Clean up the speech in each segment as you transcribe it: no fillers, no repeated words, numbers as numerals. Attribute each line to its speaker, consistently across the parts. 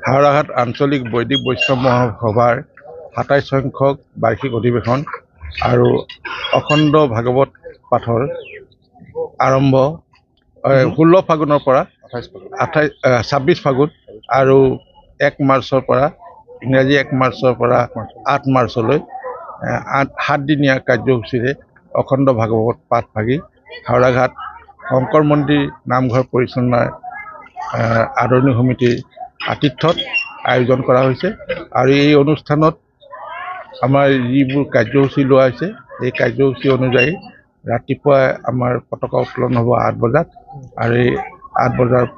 Speaker 1: হাওড়াঘাট আঞ্চলিক বৈদিক বৈষ্ণৱ মহাসভাৰ ২৭ সংখ্যক বাৰ্ষিক অধিৱেশন আৰু অখণ্ড ভাগৱত পাঠৰ আৰম্ভ ১৬ ফাগুনৰ পৰা ২৬ ফাগুন আৰু ১ মাৰ্চৰ পৰা ইংৰাজী ১ মাৰ্চৰ পৰা ৮ মাৰ্চলৈ ৭দিনীয়া কাৰ্যসূচীৰে অখণ্ড ভাগৱত পাঠ ভাগি হাওড়াঘাট শংকৰ মন্দিৰ নামঘৰ পৰিচালনাৰ আদৰণি সমিতিৰ আতিথ্যত আয়োজন কৰা হৈছে আৰু এই অনুষ্ঠানত আমাৰ যিবোৰ কাৰ্যসূচী লোৱা হৈছে এই কাৰ্যসূচী অনুযায়ী ৰাতিপুৱা আমাৰ পতাকা উত্তোলন হ'ব ৮ বজাত আৰু এই ৮ বজাত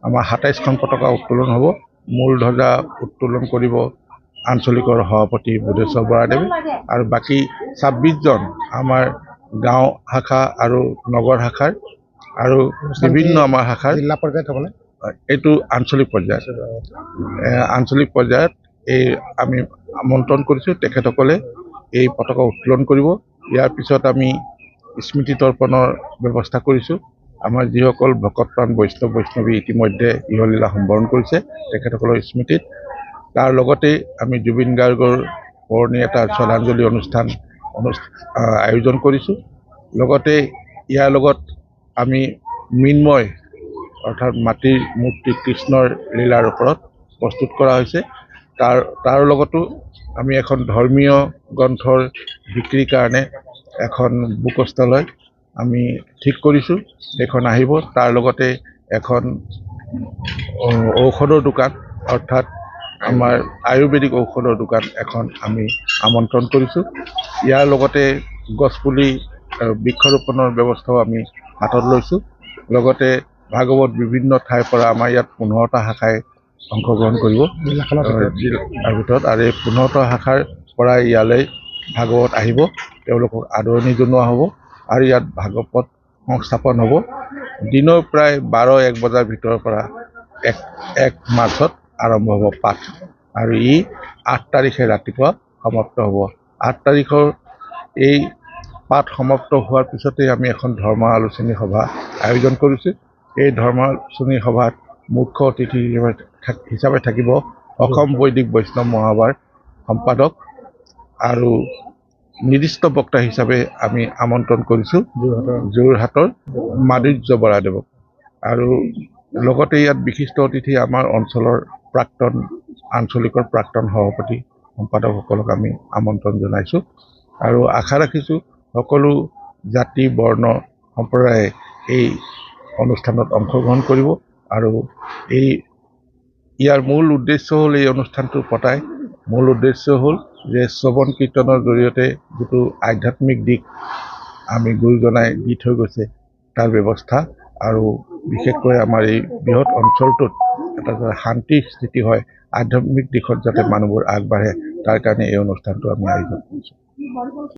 Speaker 1: আমাৰ ২৭খন পতাকা উত্তোলন হ'ব। মূল ধ্বজা উত্তোলন কৰিব আঞ্চলিকৰ সভাপতি বুধেশ্বৰ বৰাদেৱে আৰু বাকী ২৬জন আমাৰ গাঁও শাখা আৰু নগৰ শাখাৰ আৰু বিভিন্ন আমাৰ শাখাৰ
Speaker 2: জিলা পৰ্যায়ত হ'বনে?
Speaker 1: এইটো আঞ্চলিক পৰ্যায়ত এই আমি আমন্ত্ৰণ কৰিছোঁ। তেখেতসকলে এই পতাকা উত্তোলন কৰিব। ইয়াৰ পিছত আমি স্মৃতি তৰ্পণৰ ব্যৱস্থা কৰিছোঁ। আমাৰ যিসকল ভকতপ্ৰাণ বৈষ্ণৱী ইতিমধ্যে ইহলীলা সম্বৰণ কৰিছে তেখেতসকলৰ স্মৃতিত। তাৰ লগতে আমি জুবিন গাৰ্গৰ পুৰণি এটা শ্ৰদ্ধাঞ্জলি অনুষ্ঠান আয়োজন কৰিছোঁ। লগতে ইয়াৰ লগত আমি মৃন্ময় অৰ্থাৎ মাটিৰ মূৰ্তি কৃষ্ণৰ লীলাৰ ওপৰত প্ৰস্তুত কৰা হৈছে। তাৰ লগতো আমি এখন ধৰ্মীয় গ্ৰন্থৰ বিক্ৰীৰ কাৰণে এখন বুক ষ্টলৰ আমি ঠিক কৰিছোঁ। সেইখন আহিব। তাৰ লগতে এখন ঔষধৰ দোকান অৰ্থাৎ আমাৰ আয়ুৰ্বেদিক ঔষধৰ দোকান এখন আমি আমন্ত্ৰণ কৰিছোঁ। ইয়াৰ লগতে গছপুলি বৃক্ষৰোপণৰ ব্যৱস্থাও আমি হাতত লৈছোঁ। লগতে ভাগৱত বিভিন্ন ঠাইৰ পৰা আমাৰ ইয়াত ১৫টা শাখাই অংশগ্ৰহণ কৰিব জিলাৰ ভিতৰত আৰু এই ১৫টা শাখাৰ পৰা ইয়ালৈ ভাগৱত আহিব। তেওঁলোকক আদৰণি জনোৱা হ'ব আৰু ইয়াত ভাগৱত সংস্থাপন হ'ব। দিনৰ প্ৰায় ১২-১ বজাৰ ভিতৰৰ পৰা ১ মাৰ্চত আৰম্ভ হ'ব পাঠ আৰু ই ৮ তাৰিখে ৰাতিপুৱা সমাপ্ত হ'ব। ৮ তাৰিখৰ এই পাঠ সমাপ্ত হোৱাৰ পিছতেই আমি এখন ধৰ্ম আলোচনী সভা আয়োজন কৰিছোঁ। এই ধৰ্ম আলোচনী সভাত মুখ্য অতিথি হিচাপে থাকিব অসম বৈদিক বৈষ্ণৱ মহাসভাৰ সম্পাদক আৰু নিৰ্দিষ্ট বক্তা হিচাপে আমি আমন্ত্ৰণ কৰিছোঁ যোৰহাটৰ মাধুৰ্য বৰাদেৱক আৰু লগতে ইয়াত বিশিষ্ট অতিথি আমাৰ অঞ্চলৰ আঞ্চলিকৰ প্ৰাক্তন সভাপতি সম্পাদকসকলক আমি আমন্ত্ৰণ জনাইছোঁ আৰু আশা ৰাখিছোঁ সকলো জাতি বৰ্ণ সম্প্ৰদায়ে এই অনুষ্ঠানত অংশগ্ৰহণ কৰিব আৰু ইয়াৰ মূল উদ্দেশ্য হ'ল এই অনুষ্ঠানটো পতাই মূল উদ্দেশ্য হ'ল যে শ্ৰৱণ কীৰ্তনৰ জৰিয়তে যিটো আধ্যাত্মিক দিশ আমি গুৰুজনাই দি থৈ গৈছে তাৰ ব্যৱস্থা আৰু বিশেষকৈ আমাৰ এই বৃহৎ অঞ্চলটোত এটা শান্তিৰ স্থিতি হয়, আধ্যাত্মিক দিশত যাতে মানুহবোৰ আগবাঢ়ে তাৰ কাৰণে এই অনুষ্ঠানটো আমি আয়োজন কৰিছোঁ।